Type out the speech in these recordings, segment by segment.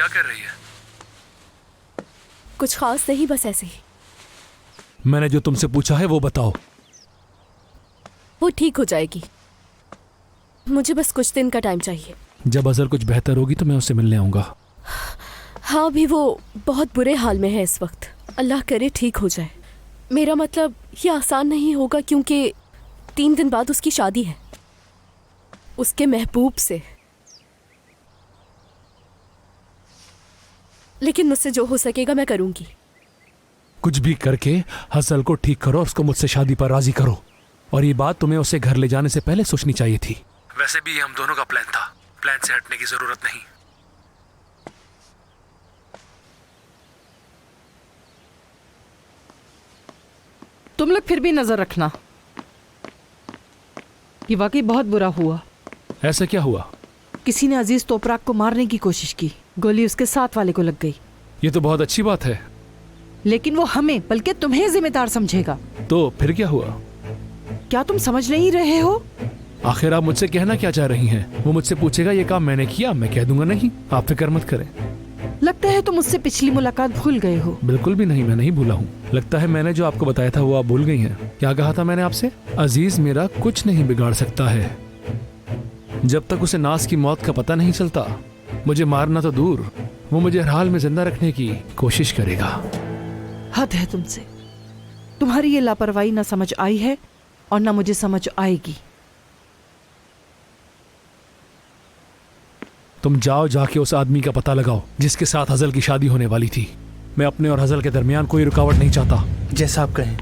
कर रही है? कुछ खास नहीं, बस ऐसे ही। मैंने जो तुमसे पूछा है वो बताओ। वो ठीक हो जाएगी, मुझे बस कुछ दिन का टाइम चाहिए। जब अजहर कुछ बेहतर होगी तो मैं उससे मिलने आऊंगा। हाँ, अभी वो बहुत बुरे हाल में है इस वक्त। अल्लाह करे ठीक हो जाए। मेरा मतलब ये आसान नहीं होगा क्योंकि 3 दिन बाद उसकी शादी है उसके महबूब से। लेकिन मुझसे जो हो सकेगा मैं करूंगी। कुछ भी करके हसल को ठीक करो और उसको मुझसे शादी पर राजी करो। और ये बात तुम्हें उसे घर ले जाने से पहले सोचनी चाहिए थी। वैसे भी ये हम दोनों का प्लान था, प्लान से हटने की जरूरत नहीं। तुम लोग फिर भी नजर रखना, ये वाकई बहुत बुरा हुआ। ऐसा क्या हुआ? किसी ने अजीज तोपराक को मारने की कोशिश की, गोली उसके साथ वाले को लग गई। ये तो बहुत अच्छी बात है। लेकिन वो हमें बल्कि तुम्हें जिम्मेदार समझेगा। तो फिर क्या हुआ? क्या तुम समझ नहीं रहे हो? आखिर आप मुझसे कहना क्या चाह रही हैं? वो मुझसे पूछेगा ये काम मैंने किया, मैं कह दूंगा नहीं। आप फिक्र मत करें। लगता है तुम मुझसे पिछली मुलाकात भूल गए हो। बिल्कुल भी नहीं, मैं नहीं भूला हूँ। लगता है मैंने जो आपको बताया था वो आप भूल गई हैं। क्या कहा था मैंने आपसे? अजीज मेरा कुछ नहीं बिगाड़ सकता है जब तक उसे नाज की मौत का पता नहीं चलता। मुझे मारना तो दूर, वो मुझे हर हाल में जिंदा रखने की कोशिश करेगा। हद है तुमसे। तुम्हारी ये लापरवाही ना समझ आई है और ना मुझे समझ आएगी। तुम जाओ, जाके उस आदमी का पता लगाओ जिसके साथ हजल की शादी होने वाली थी। मैं अपने और हजल के दरमियान कोई रुकावट नहीं चाहता। जैसा आप कहें।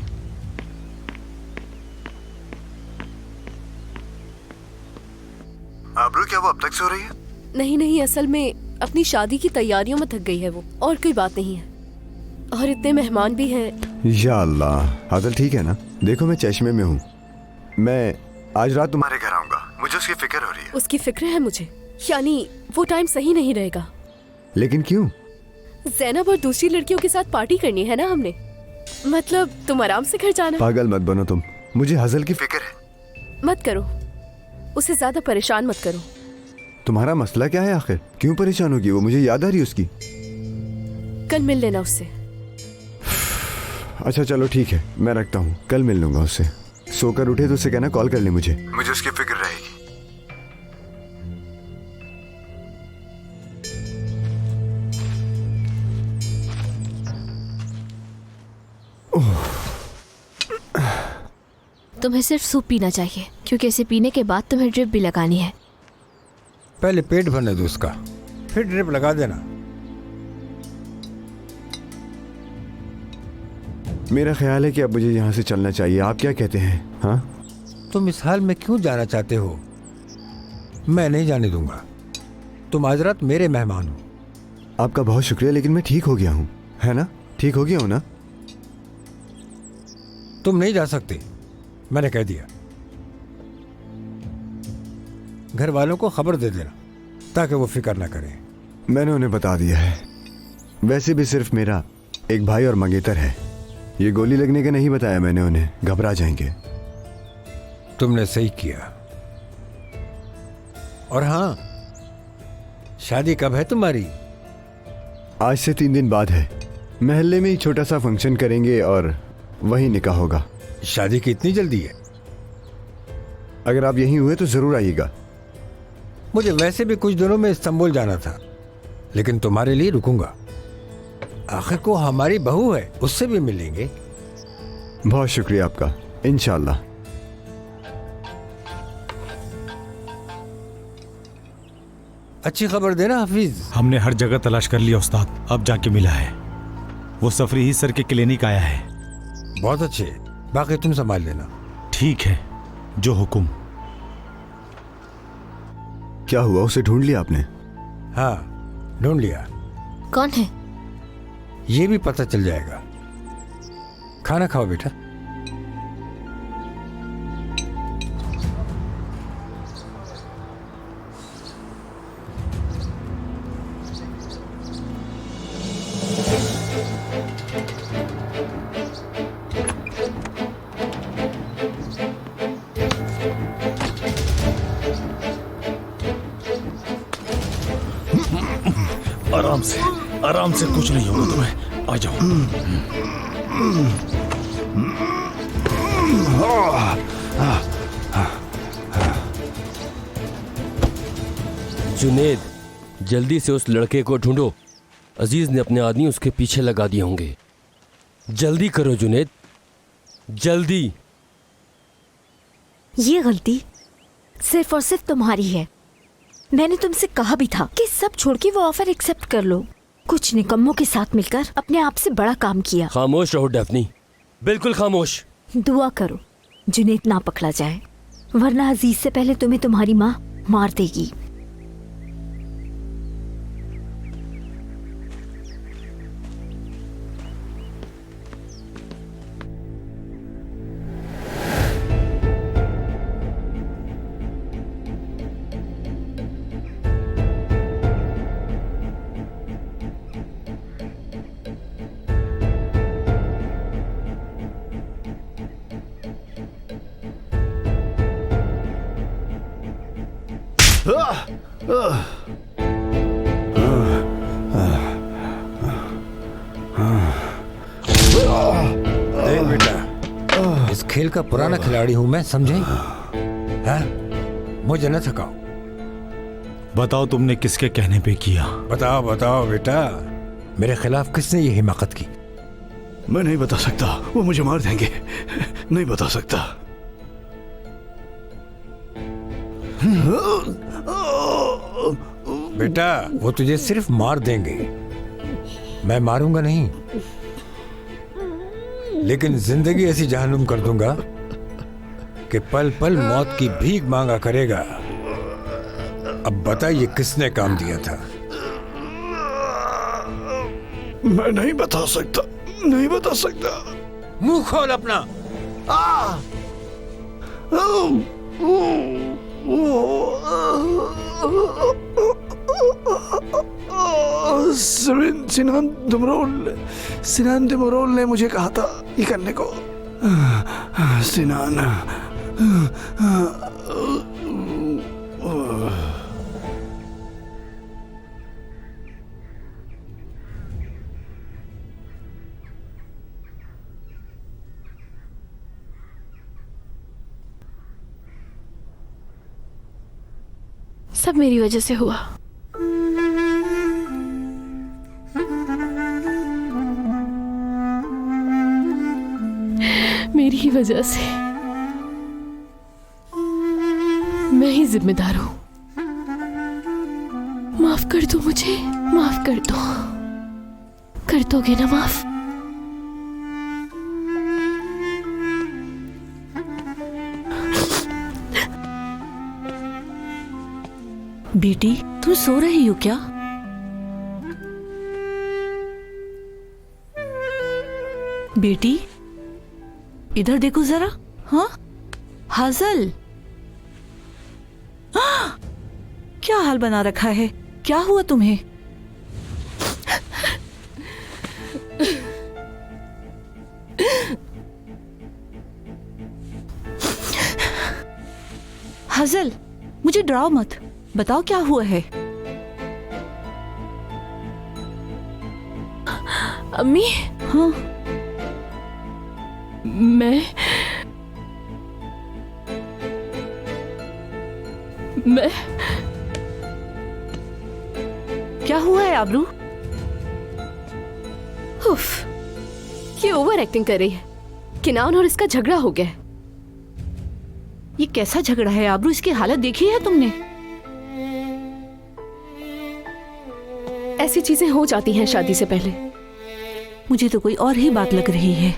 आबरू, क्या वो अब तक सो रही है? नहीं नहीं, असल में अपनी शादी की तैयारियों में थक गई है वो, और कोई बात नहीं है। और इतने मेहमान भी हैं। या अल्लाह, हजल ठीक है ना? देखो मैं चश्मे में हूँ। मैं आज रात तुम्हारे घर आऊंगा, मुझे उसकी फिक्र हो रही है। उसकी फिक्र है मुझे, यानी वो टाइम सही नहीं रहेगा। लेकिन क्यों? ज़ैनब और दूसरी लड़कियों के साथ पार्टी करनी है ना हमने। मतलब तुम आराम से घर जाना। पागल मत बनो तुम, मुझे हजल की फिक्र है। मत करो, उसे ज्यादा परेशान मत करो। तुम्हारा मसला क्या है आखिर? क्यों परेशान होगी वो? मुझे याद आ रही है उसकी। कल मिल लेना उससे। अच्छा चलो ठीक है, मैं रखता हूँ, कल मिल लूंगा उससे। सोकर उठे तो उसे कहना कॉल कर ले मुझे उसकी फिक्र रहेगी। तुम्हें सिर्फ सूप पीना चाहिए क्योंकि इसे पीने के बाद तुम्हें ड्रिप भी लगानी है। पहले पेट भरने दो उसका, फिर ड्रिप लगा देना। मेरा ख्याल है कि अब मुझे यहाँ से चलना चाहिए। आप क्या कहते हैं? हाँ, तुम इस हाल में क्यों जाना चाहते हो? मैं नहीं जाने दूंगा। तुम आज रात मेरे मेहमान हो। आपका बहुत शुक्रिया, लेकिन मैं ठीक हो गया हूँ, है ना? ठीक हो गया हूँ ना? तुम नहीं जा सकते, मैंने कह दिया। घर वालों को खबर दे देना ताकि वो फिक्र ना करें। मैंने उन्हें बता दिया है। वैसे भी सिर्फ मेरा एक भाई और मंगेतर है। ये गोली लगने का नहीं बताया मैंने उन्हें, घबरा जाएंगे। तुमने सही किया। और हाँ, शादी कब है तुम्हारी? आज से 3 दिन बाद है। महल्ले में ही छोटा सा फंक्शन करेंगे और वहीं निकाह होगा। शादी की इतनी जल्दी है? अगर आप यहीं हुए तो जरूर आइएगा। मुझे वैसे भी कुछ दिनों में इस्तांबुल जाना था, लेकिन तुम्हारे लिए रुकूंगा। आखिर को हमारी बहू है, उससे भी मिलेंगे। बहुत शुक्रिया आपका, इंशाल्लाह। अच्छी खबर देना हफीज। हमने हर जगह तलाश कर लिया उस्ताद, अब जाके मिला है। वो सफरी ही सर के क्लिनिक आया है। बहुत अच्छे, बाकी तुम संभाल लेना। ठीक है, जो हुक्म। क्या हुआ, उसे ढूंढ लिया आपने? हाँ, ढूंढ लिया। कौन है? ये भी पता चल जाएगा। खाना खाओ बेटा। आराम आराम से कुछ नहीं होगा तुम्हें। आ जाओ। जुनेद, जल्दी से उस लड़के को ढूंढो। अजीज ने अपने आदमी उसके पीछे लगा दिए होंगे। जल्दी करो जुनेद, जल्दी। ये गलती सिर्फ और सिर्फ तुम्हारी है। मैंने तुमसे कहा भी था कि सब छोड़ के वो ऑफर एक्सेप्ट कर लो। कुछ निकम्मों के साथ मिलकर अपने आप से बड़ा काम किया। खामोश रहो डेफनी, बिल्कुल खामोश। दुआ करो जुनेद ना पकड़ा जाए, वरना अजीज से पहले तुम्हें तुम्हारी माँ मार देगी। देख बेटा, इस खेल का पुराना खिलाड़ी हूं मैं, समझे? हाँ? मुझे न थकाओ। बताओ तुमने किसके कहने पे किया? बताओ बताओ बेटा, मेरे खिलाफ किसने ये हिमाकत की? मैं नहीं बता सकता, वो मुझे मार देंगे। नहीं बता सकता। बेटा, वो तुझे सिर्फ मार देंगे, मैं मारूंगा नहीं। लेकिन जिंदगी ऐसी जहन्नुम कर दूंगा कि पल पल मौत की भीख मांगा करेगा। अब बताइए किसने काम दिया था? मैं नहीं बता सकता, नहीं बता सकता। मुंह खोल अपना। सिनान दुमरोल ने मुझे कहा था ये करने को। सिनान। सब मेरी वजह से हुआ। मेरी ही वजह से। मैं ही जिम्मेदार हूं। माफ कर दो मुझे, माफ कर दो। कर दोगे ना माफ? बेटी, तुम सो रही हो क्या? बेटी, इधर देखो जरा। हाँ, हाजल, क्या हाल बना रखा है? क्या हुआ तुम्हें? हाजल, मुझे डराओ मत, बताओ क्या हुआ है? अम्मी। हाँ, मैं क्या हुआ है आबरू? उफ, ये ओवर एक्टिंग कर रही है। किनान और इसका झगड़ा हो गया है। ये कैसा झगड़ा है आबरू? इसकी हालत देखी है तुमने? ऐसी चीजें हो जाती हैं शादी से पहले। मुझे तो कोई और ही बात लग रही है।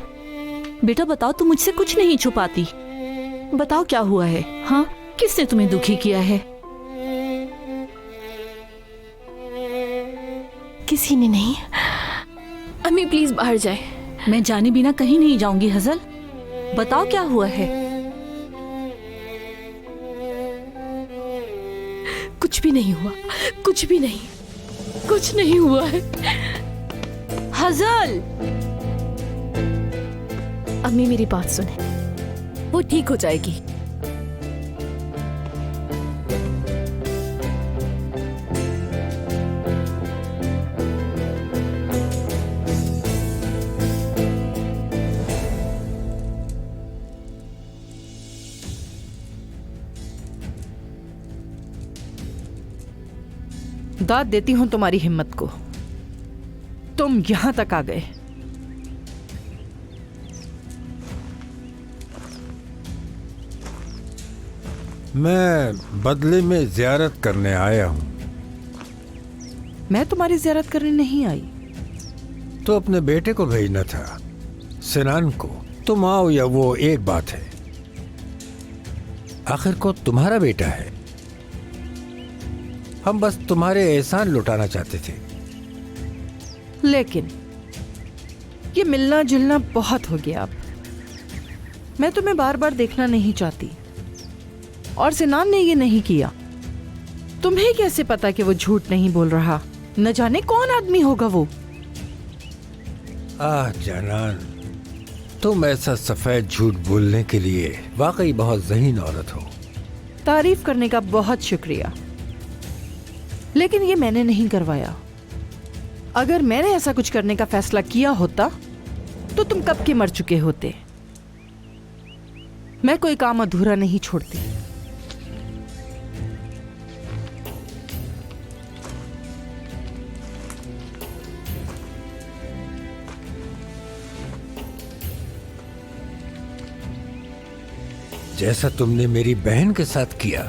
बेटा बताओ, तुम मुझसे कुछ नहीं छुपाती। बताओ क्या हुआ है? हाँ, किसने तुम्हें दुखी किया है? किसी ने नहीं। अम्मी प्लीज बाहर जाए। मैं जाने बिना कहीं नहीं जाऊंगी हजल। बताओ क्या हुआ है? कुछ भी नहीं हुआ, कुछ भी नहीं, कुछ नहीं हुआ है। हजल, अम्मी मेरी बात सुने, वो ठीक हो जाएगी। दाद देती हूं तुम्हारी हिम्मत को। तुम यहां तक आ गए। मैं बदले में जियारत करने आया हूं। मैं तुम्हारी जियारत करने नहीं आई। तो अपने बेटे को भेजना था, सिनान को। तुम आओ या वो एक बात है, आखिर को तुम्हारा बेटा है। हम बस तुम्हारे एहसान लुटाना चाहते थे। लेकिन ये मिलना जुलना बहुत हो गया अब। मैं तुम्हें बार बार देखना नहीं चाहती, और सिनान ने ये नहीं किया। तुम्हें कैसे पता कि वो झूठ नहीं बोल रहा? न जाने कौन आदमी होगा वो। आह जानान, तुम ऐसा सफेद झूठ बोलने के लिए वाकई बहुत ज़हीन औरत हो। तारीफ करने का बहुत शुक्रिया, लेकिन ये मैंने नहीं करवाया। अगर मैंने ऐसा कुछ करने का फैसला किया होता तो तुम कब के मर चुके होते। मैं कोई काम अधूरा नहीं छोड़ती। जैसा तुमने मेरी बहन के साथ किया।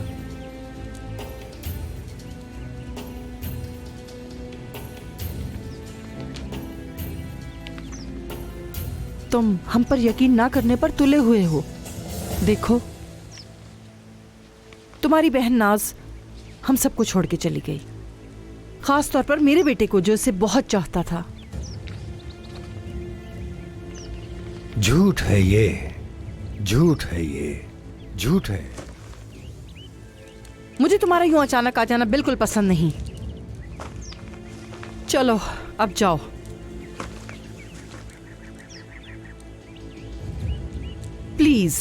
तुम हम पर यकीन ना करने पर तुले हुए हो। देखो, तुम्हारी बहन नाज हम सबको छोड़ के चली गई, खास तौर पर मेरे बेटे को जो इसे बहुत चाहता था। झूठ है ये, झूठ है ये, झूठ है। मुझे तुम्हारा यूं अचानक आ जाना बिल्कुल पसंद नहीं। चलो अब जाओ। प्लीज।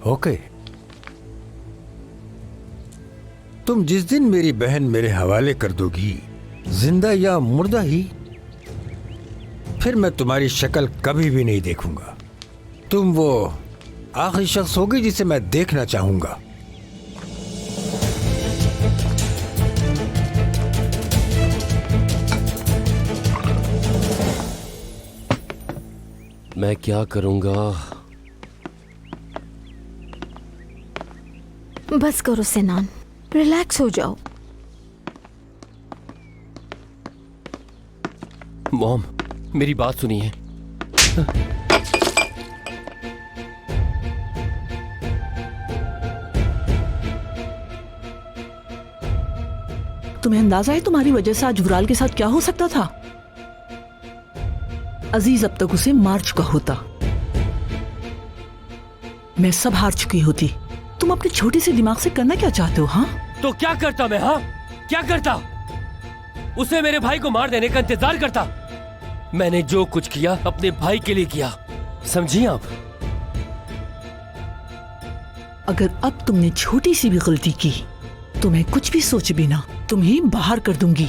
ओके। तुम जिस दिन मेरी बहन मेरे हवाले कर दोगी, जिंदा या मुर्दा ही, फिर मैं तुम्हारी शक्ल कभी भी नहीं देखूंगा। तुम वो आखिरी शख्स होगी जिसे मैं देखना चाहूंगा। मैं क्या करूंगा? बस करो सिनान, रिलैक्स हो जाओ। मॉम, मेरी बात सुनिए। तुम्हें अंदाजा है तुम्हारी वजह से आज वुराल के साथ क्या हो सकता था? अजीज अब तक उसे मार चुका होता। मैं सब हार चुकी होती। तुम अपने छोटे से दिमाग से करना क्या चाहते हो? हाँ, तो क्या करता मैं? हाँ, क्या करता? उसे मेरे भाई को मार देने का इंतजार करता। मैंने जो कुछ किया अपने भाई के लिए किया, समझिए आप? अगर अब तुमने छोटी सी भी गलती की तो मैं कुछ भी सोचे बिना तुम्हें बाहर कर दूंगी।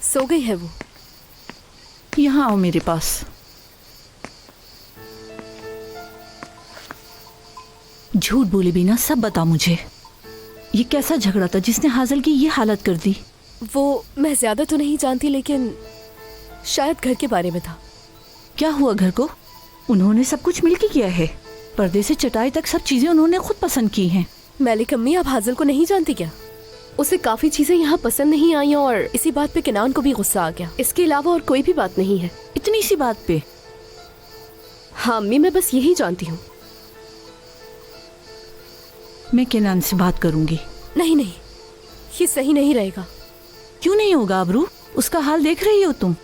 सो गई है वो? यहाँ आओ मेरे पास। झूठ बोले बिना सब बता मुझे। ये कैसा झगड़ा था जिसने हासिल की ये हालत कर दी? वो मैं ज्यादा तो नहीं जानती, लेकिन शायद घर के बारे में था। क्या हुआ घर को? उन्होंने सब कुछ मिलके किया है। पर्दे से चटाई तक सब चीजें उन्होंने खुद पसंद की हैं। मलिक अम्मी, आप हाजिल को नहीं जानती क्या? उसे काफी चीजें यहाँ पसंद नहीं आई और इसी बात पे किनान को भी गुस्सा आ गया। इसके अलावा और कोई भी बात नहीं है। इतनी सी बात पे? हाँ अम्मी, मैं बस यही जानती हूँ। मैं किनान से बात करूंगी। नहीं नहीं, ये सही नहीं रहेगा। क्यों नहीं होगा अबरू? उसका हाल देख रही हो तुम।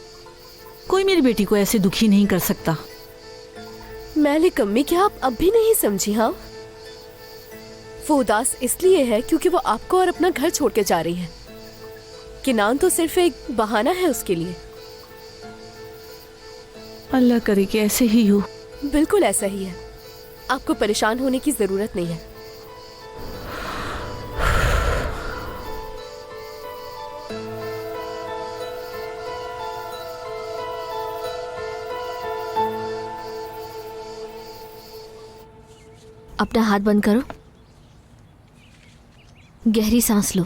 कोई मेरी बेटी को ऐसे दुखी नहीं कर सकता। मलिक अम्मी, क्या आप अब भी नहीं समझी? हाँ, वो उदास इसलिए है क्योंकि वो आपको और अपना घर छोड़ के जा रही है। किनान तो सिर्फ एक बहाना है उसके लिए। अल्लाह करे कि ऐसे ही हो। बिल्कुल ऐसा ही है। आपको परेशान होने की जरूरत नहीं है। अपना हाथ बंद करो, गहरी सांस लो।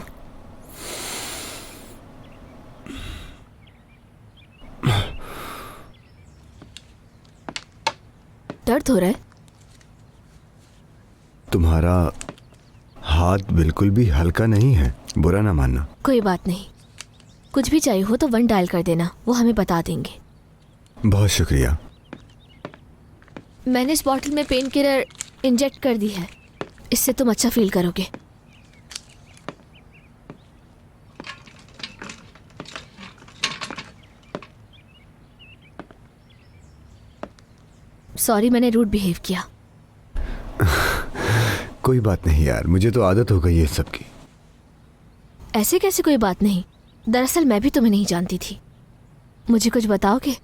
दर्द हो रहा है? तुम्हारा हाथ बिल्कुल भी हल्का नहीं है, बुरा ना मानना। कोई बात नहीं, कुछ भी चाहिए हो तो 1 डायल कर देना, वो हमें बता देंगे। बहुत शुक्रिया। मैंने इस बॉटल में पेन किलर इंजेक्ट कर दी है, इससे तुम अच्छा फील करोगे। सॉरी, मैंने रूड बिहेव किया। कोई बात नहीं यार, मुझे तो आदत हो गई है सब की। ऐसे कैसे कोई बात नहीं, दरअसल मैं भी तुम्हें नहीं जानती थी। मुझे कुछ बताओगे?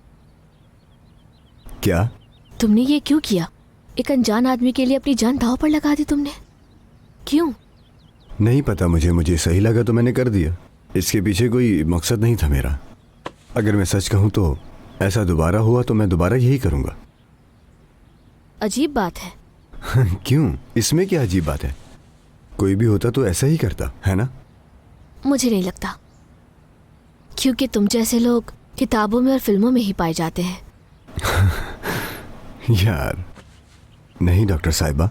क्या? तुमने ये क्यों किया? एक अनजान आदमी के लिए अपनी जान दांव पर लगा दी तुमने, क्यों? नहीं पता मुझे सही लगा तो मैंने कर दिया। इसके पीछे कोई मकसद नहीं था मेरा। अगर मैं सच कहूं तो ऐसा दोबारा हुआ तो मैं दोबारा यही करूंगा। अजीब बात है। क्यों? इसमें क्या अजीब बात है? कोई भी होता तो ऐसा ही करता, है ना? मुझे नहीं लगता, क्योंकि तुम जैसे लोग किताबों में और फिल्मों में ही पाए जाते हैं। यार नहीं डॉक्टर साहिबा,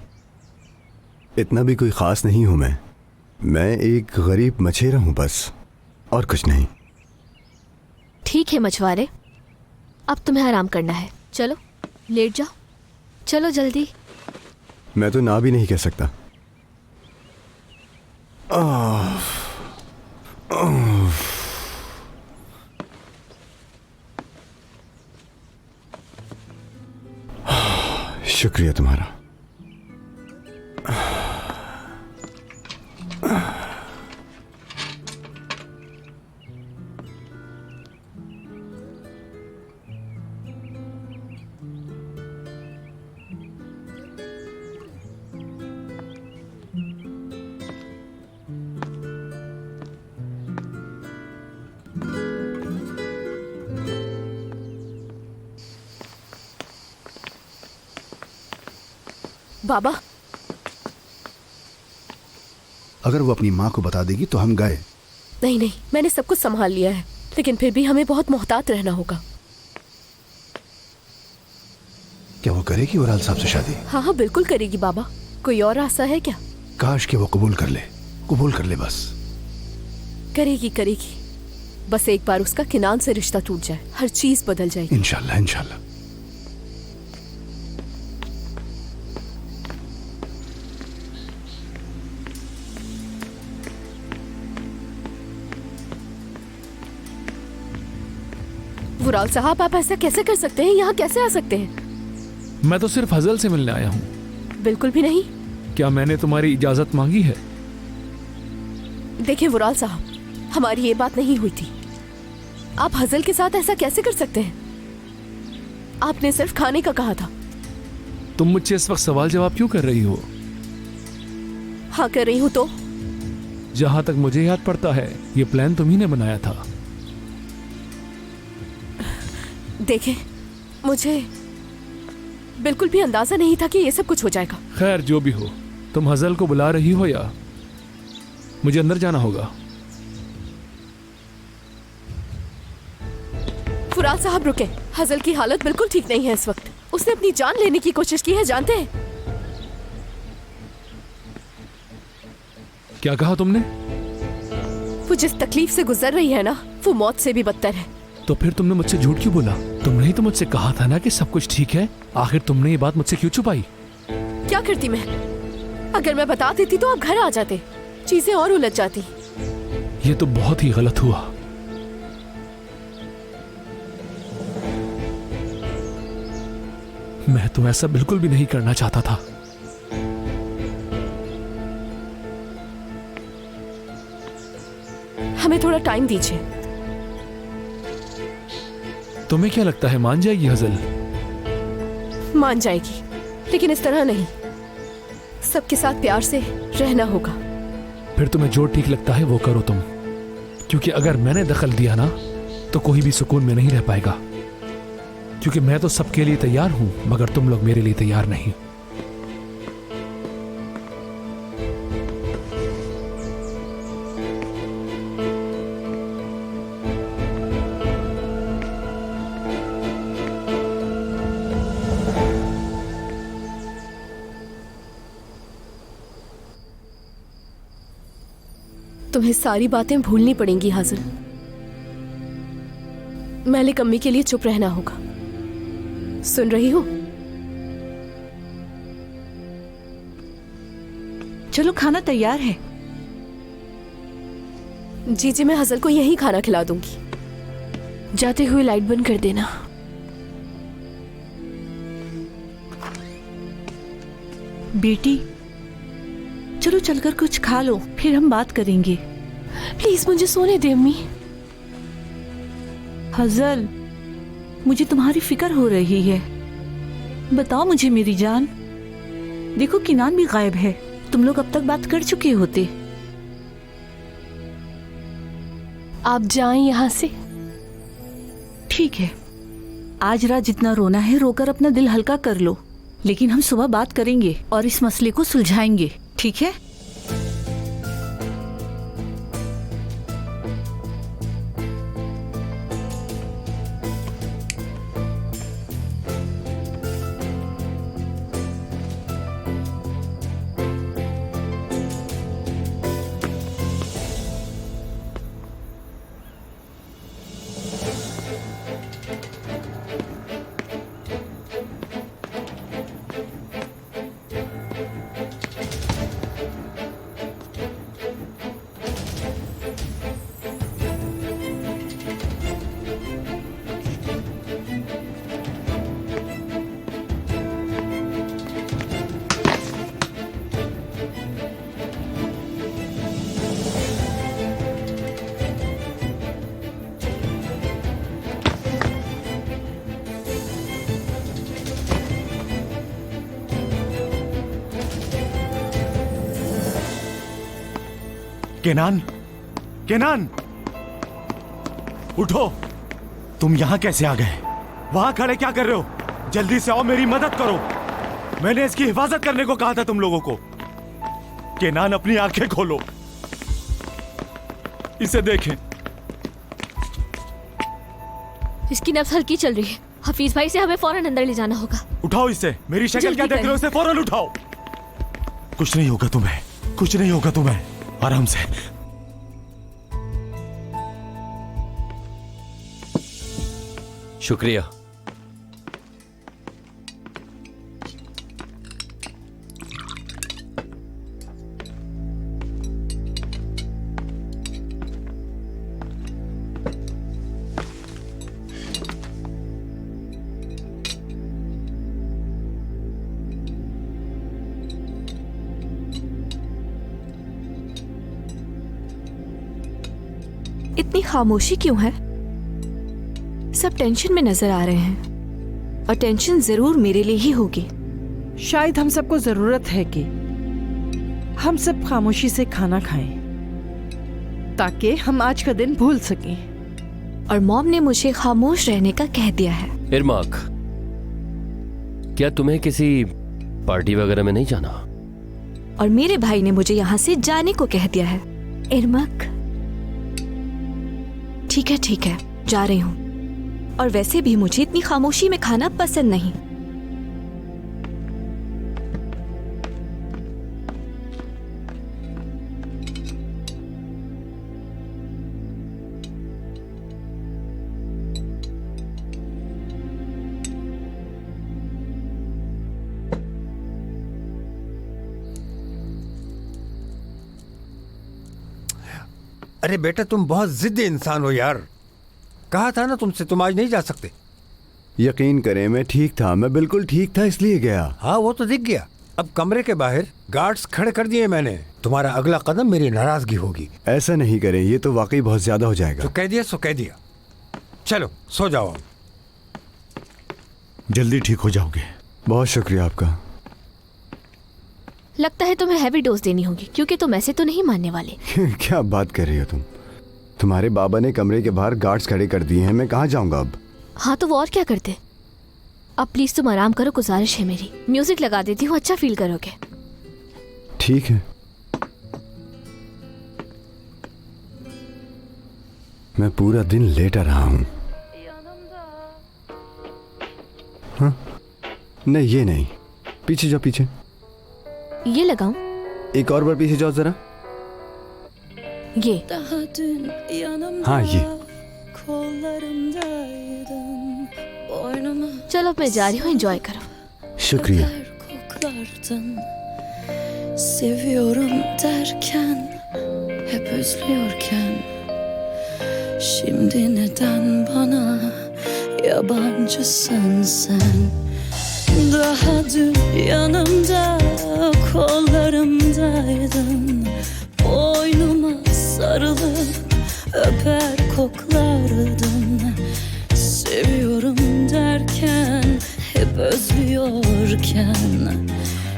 इतना भी कोई ख़ास नहीं हूं मैं एक गरीब मछेरा हूं बस, और कुछ नहीं। ठीक है मछुआरे, अब तुम्हें आराम करना है। चलो लेट जाओ, चलो जल्दी। मैं तो ना भी नहीं कह सकता। शुक्रिया तुम्हारा। बाबा, अगर वो अपनी माँ को बता देगी तो हम गए। नहीं नहीं, मैंने सब कुछ संभाल लिया है, लेकिन फिर भी हमें बहुत मोहतात रहना होगा। क्या वो करेगी वराल साहब से शादी? हाँ हाँ बिल्कुल करेगी बाबा, कोई और रास्ता है क्या? काश कि वो कबूल कर ले बस। करेगी करेगी, बस एक बार उसका किनान से रिश्ता टूट जाए, हर चीज बदल जाएगी। इंशाल्लाह इंशाल्लाह। वुराल साहब, आप ऐसा कैसे कर सकते हैं? यहाँ कैसे आ सकते हैं? मैं तो सिर्फ हजल से मिलने आया हूँ। बिल्कुल भी नहीं। क्या मैंने तुम्हारी इजाजत मांगी है? देखिए वुराल साहब, हमारी ये बात नहीं हुई थी। आप हजल के साथ ऐसा कैसे कर सकते हैं? आपने सिर्फ खाने का कहा था। तुम मुझसे इस वक्त सवाल जवाब क्यों कर रही हो? हाँ कर रही हूँ तो। जहां तक मुझे याद पड़ता है, ये प्लान तुम्ही ने बनाया था। देखें, मुझे बिल्कुल भी अंदाजा नहीं था कि ये सब कुछ हो जाएगा। खैर जो भी हो, तुम हजल को बुला रही हो या मुझे अंदर जाना होगा? फुराद साहब रुके, हजल की हालत बिल्कुल ठीक नहीं है इस वक्त। उसने अपनी जान लेने की कोशिश की है, जानते हैं? क्या कहा तुमने? वो जिस तकलीफ से गुजर रही है ना, वो मौत से भी बदतर है। तो फिर तुमने मुझसे झूठ क्यों बोला? तुमने ही तो मुझसे कहा था ना कि सब कुछ ठीक है। आखिर तुमने ये बात मुझसे क्यों छुपाई? क्या करती मैं? अगर मैं बता देती तो आप घर आ जाते, चीजें और उलझ जाती। ये तो बहुत ही गलत हुआ। मैं तो ऐसा बिल्कुल भी नहीं करना चाहता था। हमें थोड़ा टाइम दीजिए। तुम्हें क्या लगता है मान जाएगी हजल? मान जाएगी, लेकिन इस तरह नहीं। सबके साथ प्यार से रहना होगा। फिर तुम्हें जो ठीक लगता है वो करो तुम, क्योंकि अगर मैंने दखल दिया ना तो कोई भी सुकून में नहीं रह पाएगा। क्योंकि मैं तो सबके लिए तैयार हूं, मगर तुम लोग मेरे लिए तैयार नहीं। तुम्हें सारी बातें भूलनी पड़ेंगी हाजिर। मलिक अम्मी के लिए चुप रहना होगा। सुन रही हो? चलो खाना तैयार है। जी जी, मैं हजर को यही खाना खिला दूंगी। जाते हुए लाइट बंद कर देना। बेटी चलो चलकर कुछ खा लो, फिर हम बात करेंगे। प्लीज मुझे सोने दे अम्मी। हजल, मुझे तुम्हारी फिक्र हो रही है। बताओ मुझे मेरी जान। देखो किनान भी गायब है, तुम लोग अब तक बात कर चुके होते। आप जाएं यहाँ से। ठीक है, आज रात जितना रोना है रोकर अपना दिल हल्का कर लो, लेकिन हम सुबह बात करेंगे और इस मसले को सुलझाएंगे, ठीक है? केनान, केनान, उठो। तुम यहां कैसे आ गए? वहां खड़े क्या कर रहे हो? जल्दी से आओ, मेरी मदद करो। मैंने इसकी हिफाजत करने को कहा था तुम लोगों को। केनान, अपनी आंखें खोलो, इसे देखें। इसकी नब्ज हल्की चल रही है। हफीज भाई से हमें फौरन अंदर ले जाना होगा। उठाओ इसे। मेरी शक्ल क्या देख रहे हो? इसे फौरन उठाओ। कुछ नहीं होगा तुम्हें, कुछ नहीं होगा तुम्हें। आराम से। शुक्रिया। इतनी खामोशी क्यों है? सब टेंशन में नजर आ रहे हैं, और टेंशन जरूर मेरे लिए ही होगी। शायद हम सबको जरूरत है कि हम सब खामोशी से खाना खाएं, ताकि हम आज का दिन भूल सकें। और मॉम ने मुझे खामोश रहने का कह दिया है। इरमाक, क्या तुम्हें किसी पार्टी वगैरह में नहीं जाना? और मेरे भाई ने मुझे यहाँ से जाने को कह दिया है। इरमाक, ठीक है, जा रही हूँ। और वैसे भी मुझे इतनी खामोशी में खाना पसंद नहीं। अरे बेटा, तुम बहुत जिद्दी इंसान हो यार। कहा था ना तुमसे, तुम आज नहीं जा सकते। यकीन करें, मैं ठीक था, मैं बिल्कुल ठीक था, इसलिए गया। हाँ, वो तो दिख गया। अब कमरे के बाहर गार्ड्स खड़े कर दिए मैंने। तुम्हारा अगला कदम मेरी नाराजगी होगी। ऐसा नहीं करें, ये तो वाकई बहुत ज्यादा हो जाएगा। जो कह दिया सो कह दिया। चलो सो जाओ। जल्दी ठीक हो जाओगे। बहुत शुक्रिया आपका। लगता है तुम्हें हैवी डोज देनी होगी क्योंकि तुम ऐसे तो नहीं मानने वाले। क्या बात कर रही हो तुम? तुम्हारे बाबा ने कमरे के बाहर गार्ड्स खड़े कर दिए हैं, मैं कहाँ जाऊंगा अब? हाँ तो वो और क्या करते। अब प्लीज तुम आराम करो, गुजारिश है मेरी। म्यूजिक लगा देती हूँ, अच्छा फील करोगे। ठीक है। मैं पूरा दिन लेटा रहा हूँ। हाँ? नहीं ये नहीं, पीछे जाओ पीछे। ये लगाऊं? एक और बार पीछे जाओ जरा। ये। हाँ ये। चलो मैं जा रही हूँ, एंजॉय करो। शुक्रिया। Seviyorum derken, hep özlüyorken, şimdi neden bana yabancısın sen? Daha dün yanımda, kollarımdaydın, boynuma sarılıp öper koklardın. Seviyorum derken, hep özlüyorken,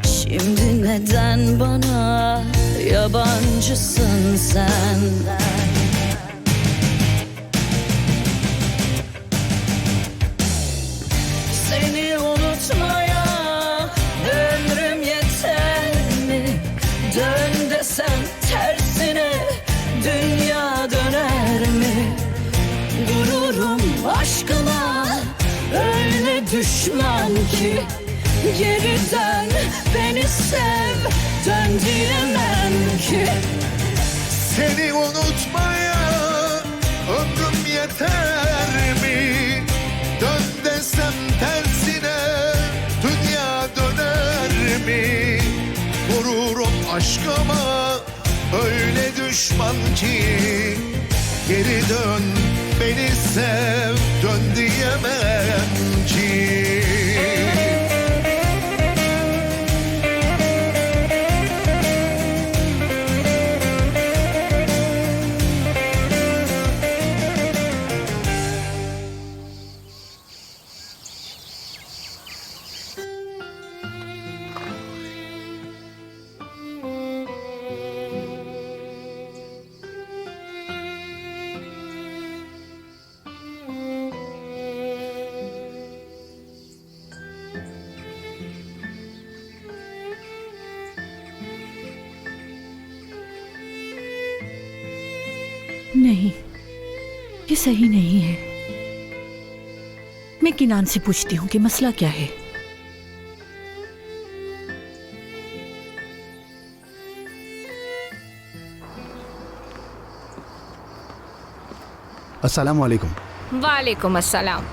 şimdi neden bana yabancısın sen? Seni unutmaya ömrüm yeter mi? Dön desem tersine dünya döner mi? Gururum aşkına öyle düşman ki, geri dön beni sev, dön diyemem ki. Seni unutmaya ömrüm yeter mi? Dön desem tersine dünya döner mi? Vururum aşkıma öyle düşman ki, geri dön beni sev, dön diyemem ki. नहीं, ये सही नहीं है। मैं किनान से पूछती हूँ कि मसला क्या है। अस्सलाम वालेकुम। वालेकुम अस्सलाम।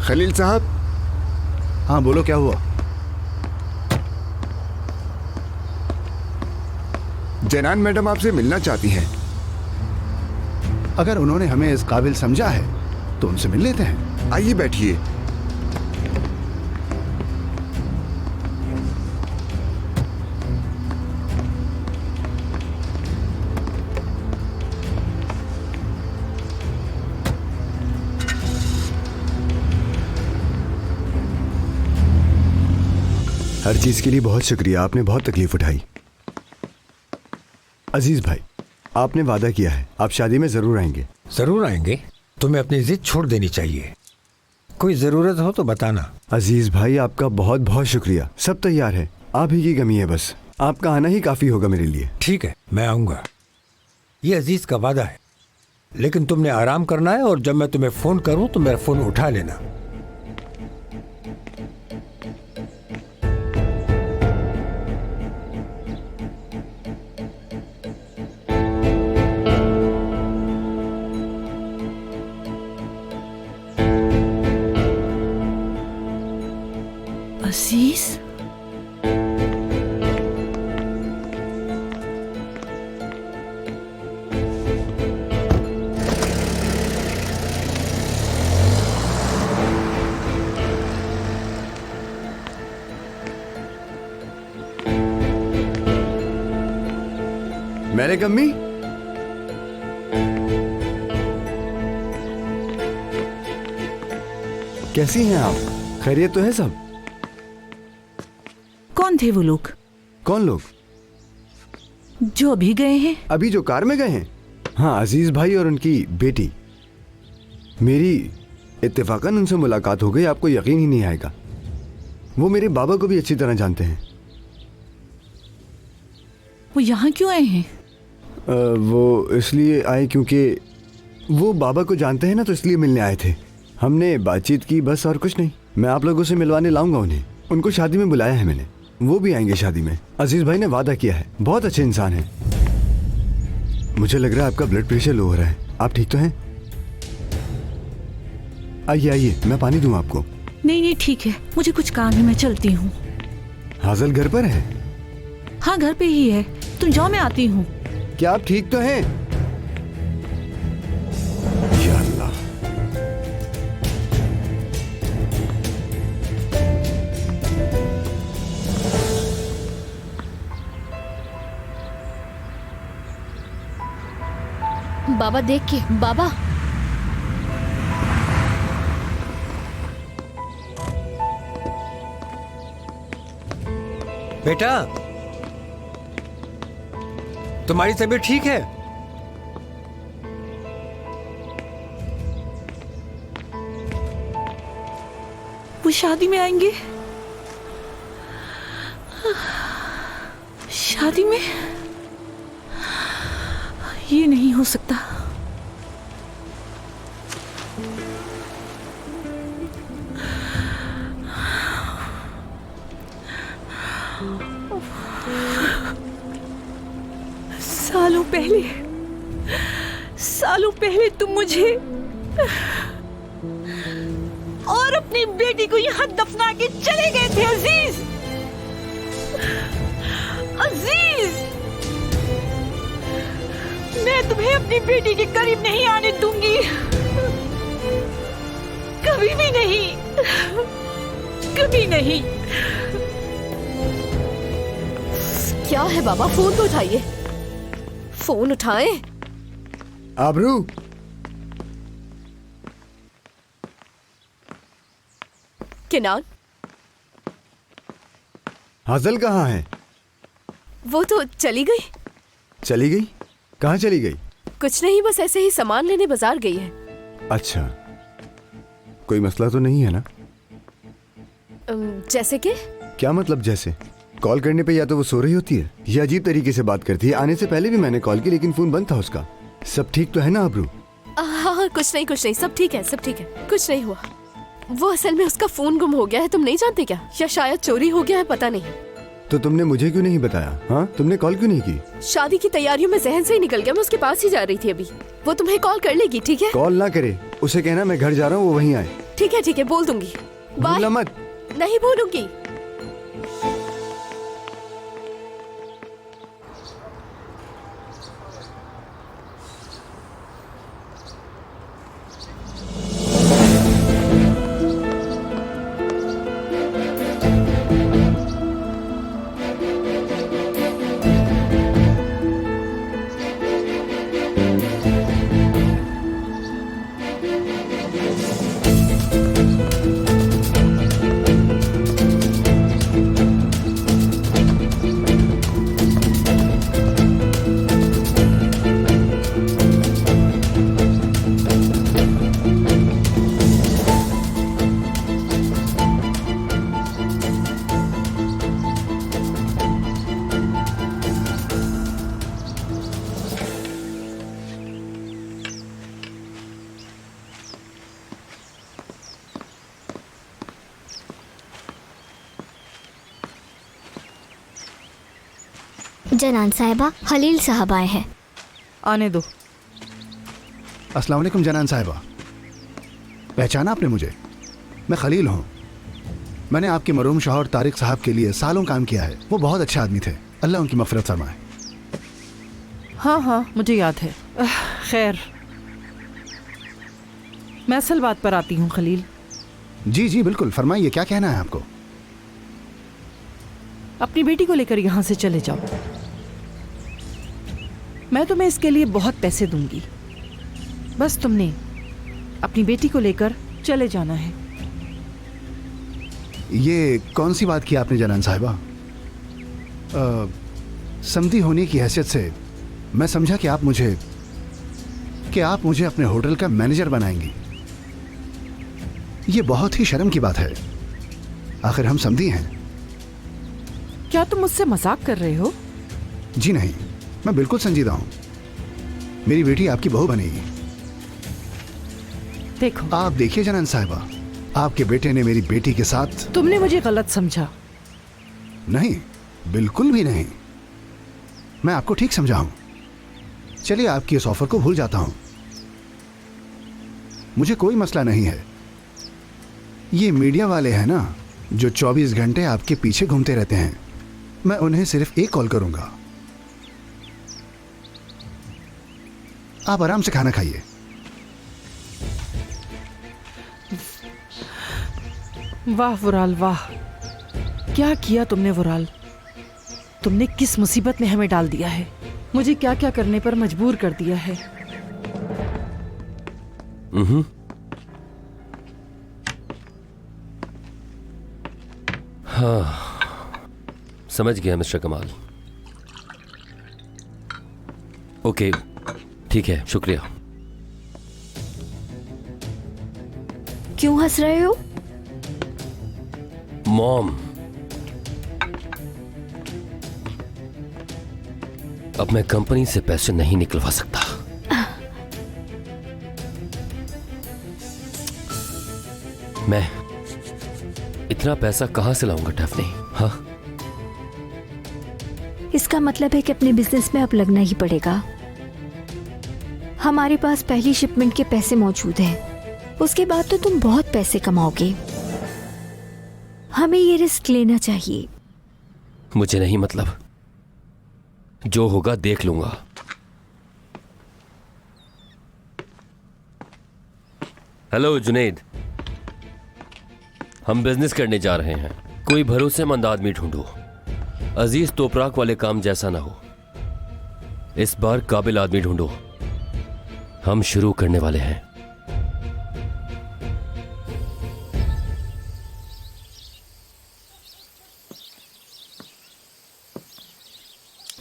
खलील साहब। हाँ बोलो, क्या हुआ? जैनान मैडम आपसे मिलना चाहती हैं। अगर उन्होंने हमें इस काबिल समझा है तो उनसे मिल लेते हैं। आइए बैठिए। हर चीज के लिए बहुत शुक्रिया, आपने बहुत तकलीफ उठाई। अजीज भाई, आपने वादा किया है आप शादी में जरूर आएंगे। जरूर आएंगे। तुम्हें अपनी जिद छोड़ देनी चाहिए। कोई जरूरत हो तो बताना। अजीज भाई, आपका बहुत बहुत शुक्रिया। सब तैयार है, आप ही की कमी है बस। आपका आना ही काफी होगा मेरे लिए। ठीक है, मैं आऊंगा। ये अजीज का वादा है। लेकिन तुमने आराम करना है और जब मैं तुम्हें फोन करूं तो मेरा फोन उठा लेना। अजीज, मैंने कम्मी कैसी हैं आप? खैरियत तो है सब? कौन थे वो लोग कौन लोग? जो अभी गए हैं? अभी जो कार में गए हैं? हाँ, अजीज भाई और उनकी बेटी। मेरी इत्तेफाकन उनसे मुलाकात हो गई, आपको यकीन ही नहीं आएगा। वो मेरे बाबा को भी अच्छी तरह जानते हैं। वो यहाँ क्यों आए हैं? वो इसलिए आए क्योंकि वो बाबा को जानते हैं ना, तो इसलिए मिलने आए थे। हमने बातचीत की बस, और कुछ नहीं। मैं आप लोगों से मिलवाने लाऊंगा उन्हें। उनको शादी में बुलाया है मैंने, वो भी आएंगे शादी में। अजीज भाई ने वादा किया है, बहुत अच्छे इंसान हैं। मुझे लग रहा है आपका ब्लड प्रेशर लो हो रहा है। आप ठीक तो हैं? आइए आइए, मैं पानी दूं आपको? नहीं नहीं ठीक है, मुझे कुछ काम है, मैं चलती हूँ। हाजल घर पर है? हाँ घर पे ही है, तुम जाओ मैं आती हूँ। क्या आप ठीक तो हैं? या अल्लाह। बाबा देख के, बाबा। बेटा, तुम्हारी तबीयत ठीक है? वो शादी में आएंगे? शादी में? ये नहीं हो सकता। सालों पहले तुम मुझे और अपनी बेटी को यहाँ दफना के चले गए थे अजीज। अजीज, मैं तुम्हें अपनी बेटी के करीब नहीं आने दूंगी, कभी भी नहीं, कभी नहीं। क्या है बाबा, फोन तो उठाइए। फोन उठाएं। आबरू, किनान, हाजल कहाँ है? वो तो चली गई। चली गई? कहाँ चली गई? कुछ नहीं, बस ऐसे ही सामान लेने बाजार गई है। अच्छा, कोई मसला तो नहीं है ना? जैसे कि? क्या मतलब जैसे? कॉल करने पे या तो वो सो रही होती है या अजीब तरीके से बात करती है। आने से पहले भी मैंने कॉल की लेकिन फोन बंद था उसका। सब ठीक तो है ना आबरू? हाँ, कुछ नहीं, सब ठीक है, सब ठीक है, कुछ नहीं हुआ। वो असल में उसका फोन गुम हो गया है, तुम नहीं जानते क्या? या शायद चोरी हो गया है, पता नहीं। तो तुमने मुझे क्यों नहीं बताया? हाँ, तुमने कॉल क्यों नहीं की? शादी की तैयारियों में जहन से ही निकल गया, मैं उसके पास ही जा रही थी अभी। वो तुम्हें कॉल कर लेगी, ठीक है? कॉल ना करे, उसे कहना मैं घर जा रहा हूँ, वो वहीं आए। ठीक है, बोल दूंगी। भूलना मत। नहीं भूलूंगी। जनान साहिबा, खलील साहब आए हैं। आने दो। अस्सलाम वालेकुम जनान साहिबा, पहचाना आपने मुझे? मैं खलील हूँ। मैंने आपके मरहूम शौहर तारिक साहब के लिए सालों काम किया है। वो बहुत अच्छे आदमी थे, अल्लाह उनकी मग़फ़िरत फरमाए। हाँ, मुझे याद है। खैर, मैं असल बात पर आती हूँ खलील। जी बिल्कुल, फरमाइए, क्या कहना है आपको? अपनी बेटी को लेकर यहाँ से चले जाओ। मैं तुम्हें इसके लिए बहुत पैसे दूंगी, बस तुमने अपनी बेटी को लेकर चले जाना है। ये कौन सी बात की आपने जनान साहिबा? समधी होने की हैसियत से मैं समझा कि आप मुझे अपने होटल का मैनेजर बनाएंगी। ये बहुत ही शर्म की बात है, आखिर हम समधी हैं। क्या तुम मुझसे मजाक कर रहे हो? जी नहीं, मैं बिल्कुल संजीदा हूं। मेरी बेटी आपकी बहू बनेगी। देखो, आप देखिए जनान साहिबा, आपके बेटे ने मेरी बेटी के साथ। तुमने मुझे गलत समझा। नहीं, बिल्कुल भी नहीं, मैं आपको ठीक समझा हूं। चलिए आपकी इस ऑफर को भूल जाता हूं, मुझे कोई मसला नहीं है। ये मीडिया वाले हैं ना जो 24 घंटे आपके पीछे घूमते रहते हैं, मैं उन्हें सिर्फ एक कॉल करूंगा। आप आराम से खाना खाइए। वाह वुराल वाह, क्या किया तुमने वुराल। तुमने किस मुसीबत में हमें डाल दिया है, मुझे क्या क्या करने पर मजबूर कर दिया है। हाँ, समझ गया मिस्टर कमाल। ओके, ठीक है, शुक्रिया। क्यों हंस रहे हो? मॉम, अब मैं कंपनी से पैसे नहीं निकलवा सकता। मैं इतना पैसा कहां से लाऊंगा डैफ्नी? हाँ, इसका मतलब है कि अपने बिजनेस में अब लगना ही पड़ेगा। हमारे पास पहली शिपमेंट के पैसे मौजूद हैं, उसके बाद तो तुम बहुत पैसे कमाओगे। हमें ये रिस्क लेना चाहिए। मुझे नहीं मतलब, जो होगा देख लूंगा। हेलो जुनैद, हम बिजनेस करने जा रहे हैं। कोई भरोसेमंद आदमी ढूंढो, अजीज तोपराक वाले काम जैसा ना हो। इस बार काबिल आदमी ढूंढो, हम शुरू करने वाले हैं।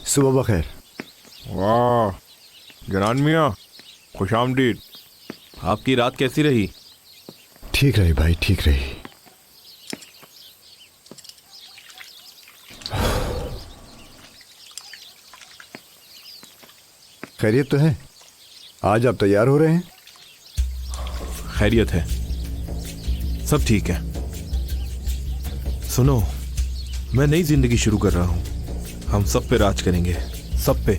सुबह बखैर। वाह जनान मियाँ, खुश आमदीद। आपकी रात कैसी रही? ठीक रही भाई, ठीक रही। खैरियत तो है? आज आप तैयार हो रहे हैं? खैरियत है, सब ठीक है। सुनो, मैं नई जिंदगी शुरू कर रहा हूं। हम सब पे राज करेंगे, सब पे।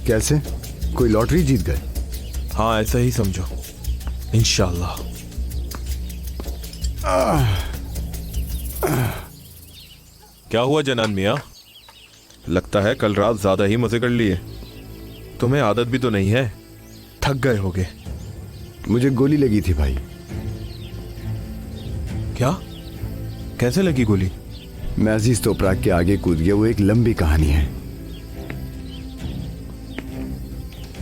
कैसे? कोई लॉटरी जीत गए? हाँ, ऐसा ही समझो, इंशाल्लाह। क्या हुआ जनान मियाँ? लगता है कल रात ज्यादा ही मजे कर लिए। तुम्हें आदत भी तो नहीं है, थक गए होगे। मुझे गोली लगी थी भाई। क्या? कैसे लगी गोली? मैं अजीज तोपराक के आगे कूद गया, वो एक लंबी कहानी है।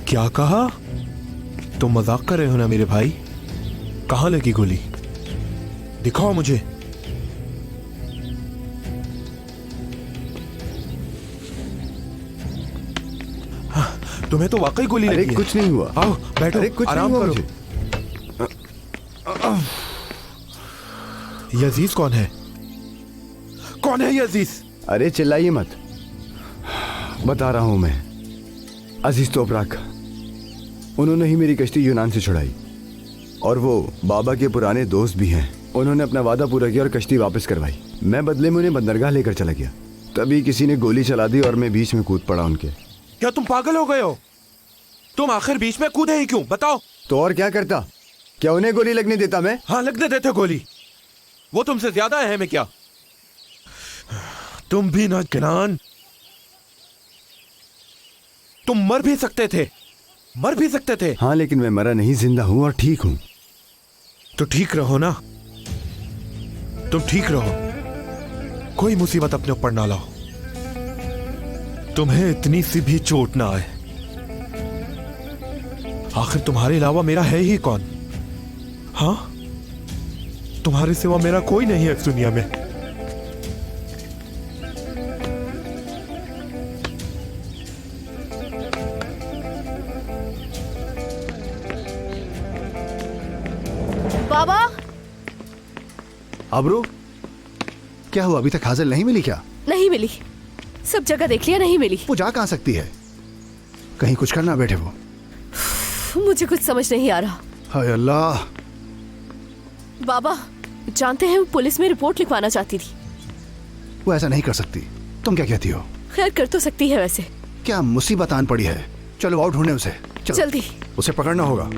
क्या कहा? तुम मजाक कर रहे हो ना मेरे भाई? कहां लगी गोली? दिखाओ मुझे। तुम्हें तो वाकई गोली लगी है। कुछ नहीं हुआ। आओ बैठो, अरे कुछ आराम नहीं हुआ करो। ये अजीज कौन है? कौन है ये अजीज? अरे चिल्लाइए मत, बता रहा हूं मैं। अजीज तोपराक, उन्होंने ही मेरी कश्ती यूनान से छुड़ाई, और वो बाबा के पुराने दोस्त भी हैं। उन्होंने अपना वादा पूरा किया और कश्ती वापस करवाई। मैं बदले में उन्हें बंदरगाह लेकर चला गया, तभी किसी ने गोली चला दी और मैं बीच में कूद पड़ा उनके। क्या तुम पागल हो गए हो? तुम आखिर बीच में कूदे ही क्यों, बताओ? तो और क्या करता? क्या उन्हें गोली लगने देता मैं? हाँ, लगने देते गोली। वो तुमसे ज्यादा अहम है क्या? तुम भी ना जनान, तुम मर भी सकते थे, मर भी सकते थे। हाँ, लेकिन मैं मरा नहीं, जिंदा हूं और ठीक हूं। तो ठीक रहो ना, तुम ठीक रहो, कोई मुसीबत अपने ऊपर ना लाओ, तुम्हें इतनी सी भी चोट ना आए। आखिर तुम्हारे अलावा मेरा है ही कौन? हाँ, तुम्हारे सिवा मेरा कोई नहीं है इस दुनिया में। बाबा, आबरू, क्या हुआ? अभी तक हाजिर नहीं मिली क्या? नहीं मिली। सब जगह देख लिया, नहीं मिली। वो जा कहाँ सकती है? कहीं कुछ करना बैठे वो। मुझे कुछ समझ नहीं आ रहा। हाय अल्लाह। बाबा, जानते हैं, वो पुलिस में रिपोर्ट लिखवाना चाहती थी। वो ऐसा नहीं कर सकती। तुम क्या कहती हो? खैर, कर तो सकती है वैसे। क्या मुसीबत आन पड़ी है। चलो आओ, ढूंढे उसे। चलो। जल्दी। उसे पकड़ना होगा।